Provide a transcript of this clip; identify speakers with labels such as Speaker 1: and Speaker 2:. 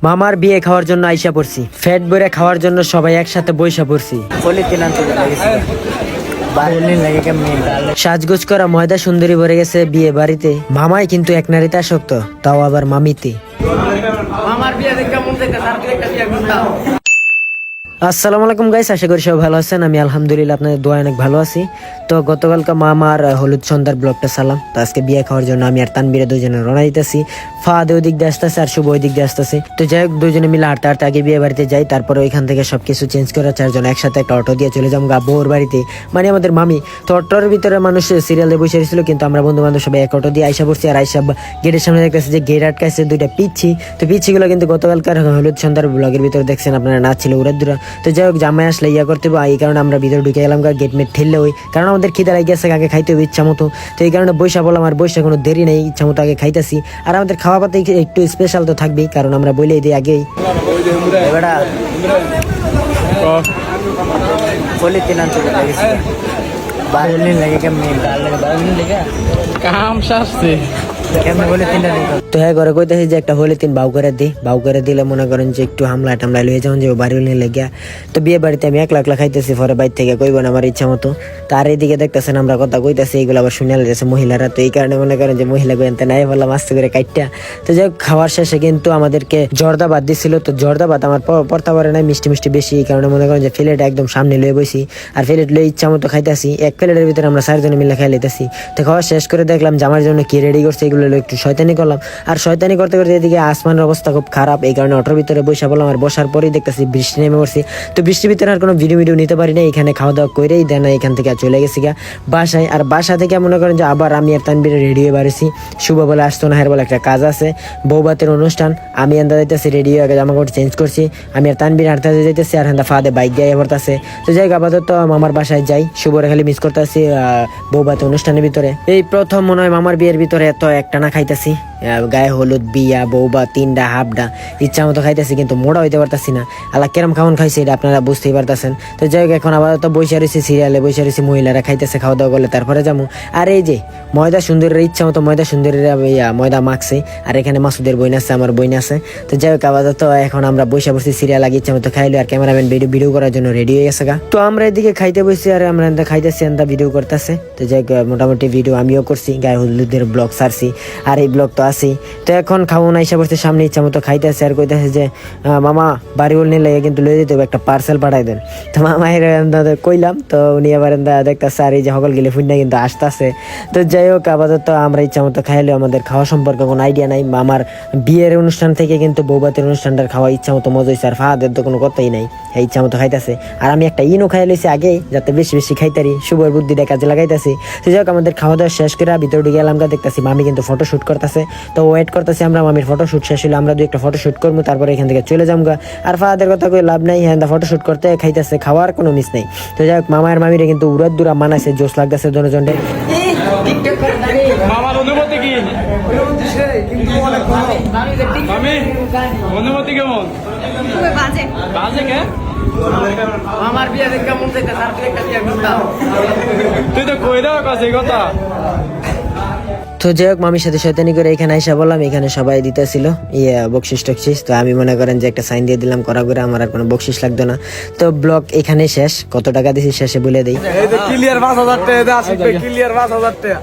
Speaker 1: মামার বিয়ে খাওয়ার জন্য আইসা পড়ছি, ফ্যাট বইরে খাওয়ার জন্য সবাই একসাথে বইসা পড়ছি। সাজগোজ করা ময়দা সুন্দরী ভরে গেছে বিয়ে বাড়িতে। মামাই কিন্তু এক নারীতে আসক্ত, তাও আবার মামিতে। আসসালামু আলাইকুম গাইস, আশা করি সবাই ভালো আছেন। আমি আলহামদুলিল্লাহ আপনাদের দোয়া অনেক ভালো আছি। তো গতকালকে মামার হলুদ সন্ধ্যার ব্লগটা সালাম। তো আজকে বিয়ে খাওয়ার জন্য আমি আর তানবীরে দুজনে রওনা দিতেছি। ফাহাদ ওই দিক দিয়ে আসতেছে আর শুভ ওই দিক দিয়ে আসতেছে। তো যাই হোক, দুজনে মিলে হাঁটতে হাঁটতে আগে বিয়ে বাড়িতে যাই, তারপরে ওইখান থেকে সবকিছু চেঞ্জ করে চারজন একসাথে একটা অটো দিয়ে চলে যাবো বউর বাড়িতে, মানে আমাদের মামি। তো অটোর ভিতরে মানুষ সিরিয়াল দিয়ে বসে ছিল, কিন্তু আমরা বন্ধু বান্ধব সবাই এক অটো দিয়ে আইসা পড়ছি। আর আইসা গেটের সামনে দেখতেছি যে গেট আটকাইছে দুইটা পিচ্ছি। তো পিচ্ছিগুলো কিন্তু গতকালকার হলুদ সন্ধ্যার ব্লগের ভিতরে দেখছেন আপনারা, নাচ ছিল উড়াদুরা। তো যাই হোক, জামাই আসলে ইয়া করতে হবে, এই কারণে আমরা ভিতরে ঢুকে গেলাম, গেট মেট ঠেললে ওই কারণ আমাদের খিদা লাগে গেছে, আগে খাইতে হবে ইচ্ছা মতো। তো এই কারণে বৈশা বললাম, আর বৈশা কোনো দেরি নেই, ইচ্ছা মতো আগে খাইতেছি। আর আমাদের খাওয়া পাতে একটু স্পেশাল তো থাকবেই, কারণ আমরা বলেই দিই আগেই। তো হ্যাঁ, ঘরে কইতেছি যে একটা হলিতিন বাউ করে দিই, বাউ করে দিলে মনে করেন যে একটু হামলা টামলা লয়ে যাবেন যে বাড়ি নিয়ে লেগে। তো বিয়ে বাড়িতে আমি একলা একলা খাইতেছি, পরে বাইর থেকে কইব না আমার ইচ্ছা মতো। তার এইদিকে দেখতেছেন আমরা কথা কইতেছি, এইগুলো আবার শুনে লেগেছে মহিলারা। তো এই কারণে মনে করেন যে মহিলা গোয়েন্তে নাই বললাম আস্তে করে কাইটটা। তো যাই হোক, খাওয়ার শেষে কিন্তু আমাদেরকে জর্দা ভাত দিছিল। তো জর্দা ভাত আমার পড়তে পারে নাই, মিষ্টি মিষ্টি বেশি, এই কারণে মনে করেন যে প্লেট একদম সামনে লয়ে বসি, আর প্লেট লয়ে ইচ্ছা মতো খাইতেছি। এক প্লেটের ভিতরে আমরা চারজনে মিলে খাই লইতেছি। তো খাওয়া শেষ করে দেখলাম যে আমার জন্য কি রেডি করছে, এগুলো একটু শয়তানি করলাম। আর শয়তানি করতে করতে এদিকে আসমানের অবস্থা খুব খারাপ, এই কারণে অটোর ভিতরে বসে বললাম। আর বসার পরেই দেখতেছি বৃষ্টি নেমে পড়ছি। তো বৃষ্টির ভিতরে আর কোনো ভিডিও নিতে পারি না, এখানে খাওয়া দাওয়া করেই দেন এখান থেকে চলে গেছি গা বাসায়। আর বাসা থেকে মনে করেন যে আবার আমি আর তানবীর রেডি হয়ে বাড়িছি। শুভ বলে আসতো না, হের বলে একটা কাজ আছে, বৌবাতের অনুষ্ঠান। আমি এন্দা যাইতেছি রেডি হয়ে জামা কাপড় চেঞ্জ করছি, আমি আর তানবীর হাঁটতে যাইতেছি, আর হেন্দা ফাদে বাইক দিয়ে পড়তেছে। তো যাই আপাতত মামার বাসায় যাই, শুভরে খালি মিস করতেছি বৌবাতের অনুষ্ঠানের ভিতরে। এই প্রথম মনে হয় মামার বিয়ের ভিতরে এত একটানা খাইতেছি, গায়ে হলুদ, বিয়া, বৌবা, তিনটা হাফডা ইচ্ছা মতো খাইতেছি, কিন্তু মোড়া হইতে পারতেছি না। আল্লাহ কেরম খাওয়ান খাইছে এটা আপনারা বুঝতেই পারতেছেন। তো যাই হোক, এখন আবার তো বসে রয়েছি সিরিয়ালে, বসে রয়েছি, মহিলারা খাইতেছে, খাওয়া দাওয়া করলে তারপরে যাবো। আর এই যে ময়দা সুন্দরীর ইচ্ছা মতো ময়দা সুন্দরীর ময়দা মাখছে, আর এখানে মাসুদের বইন আছে, আমার বইন আছে। তো যাই হোক, আপাতত এখন আমরা বসে বসছি সিরিয়াল আগে ইচ্ছা মতো খাইলো, আর ক্যামেরাম্যান ভিডিও করার জন্য রেডি হয়ে গেছে গা। তো আমরা এদিকে খাইতে বসছি, আর আমরা খাইতেছি, ভিডিও করতেছে। তো যাই হোক, মোটামুটি ভিডিও আমিও করছি, গায়ে হলুদের ব্লগ ছাড়ছি, আর এই ব্লগ তো আছি। তো এখন খাওয়া না হিসাব করছে, সামনে ইচ্ছা মতো খাইতেছে, আর কইতেছে যে মামা বাড়ি নিয়ে লেগে কিন্তু লয়ে দিতে হবে, একটা পার্সেল পাঠাই দেন। তো মামা কইলাম, তো উনি আবার দেখতেছে, আর এই যে সকল গেলে ফুন্না কিন্তু আসতেছে। তো যাই হোক, আপাতত আমরা ইচ্ছা মতো খাইলেও আমাদের খাওয়া সম্পর্কে কোনো আইডিয়া নাই। আমার বিয়ের অনুষ্ঠান থেকে কিন্তু বৌবাতের অনুষ্ঠানটার খাওয়া ইচ্ছা মতো মজা হয়েছে, আর ফাহাদের তো কোনো কথাই নাই, ইচ্ছা মতো খাইতেছে। আর আমি একটা ইনো খাই লইছি আগে, যাতে বেশি বেশি খাইতারি, শুভর বুদ্ধিটা কাজে লাগাইতেছি। তো যাই হোক, আমাদের খাওয়া দাওয়া শেষ করে ভিতরে ঢুকে গেলাম, দেখতেছি মামি কিন্তু ফটো শুট করতেছে। তো ওয়েট করতেছি আমরা, মামির ফটো শুট শেষ হলে আমরা একটা ফটো শুট করবো, তারপরে এখান থেকে চলে যাবো। আর ফাহাদের কথা কই লাভ নাই, হ্যাঁ ফটো শুট করতে খাইতেছে, খাওয়ার কোনো মিস নেই। তো যাই হোক, মামা আর মামিরে কিন্তু উড়াদ দুরা মানাইছে, জোশ লাগতেছে দুজনে।
Speaker 2: মামার অনুমতি কি? অনুমতি কেমন? বাজে কে?
Speaker 1: আমার বিয়ে দেখে মন চাইতে তার একটা বিয়ে করতাম।
Speaker 2: তুই তো কই দাও কাছে কথা।
Speaker 1: তো যাই হোক, মামির সাথে শয়তানি করে এখানে আইসা বললাম, এখানে সবাই দিতেছিল বকশিস টকশিস। তো আমি মনে করেন যে একটা সাইন দিয়ে দিলাম করা করে, আমার আর কোনো বকশিস লাগতো না। তো ব্লগ এখানে শেষ, কত টাকা দিছি শেষে বলে দিই।
Speaker 2: ক্লিয়ার ৫,০০০ টাকা, ক্লিয়ার ৫,০০০ টাকা।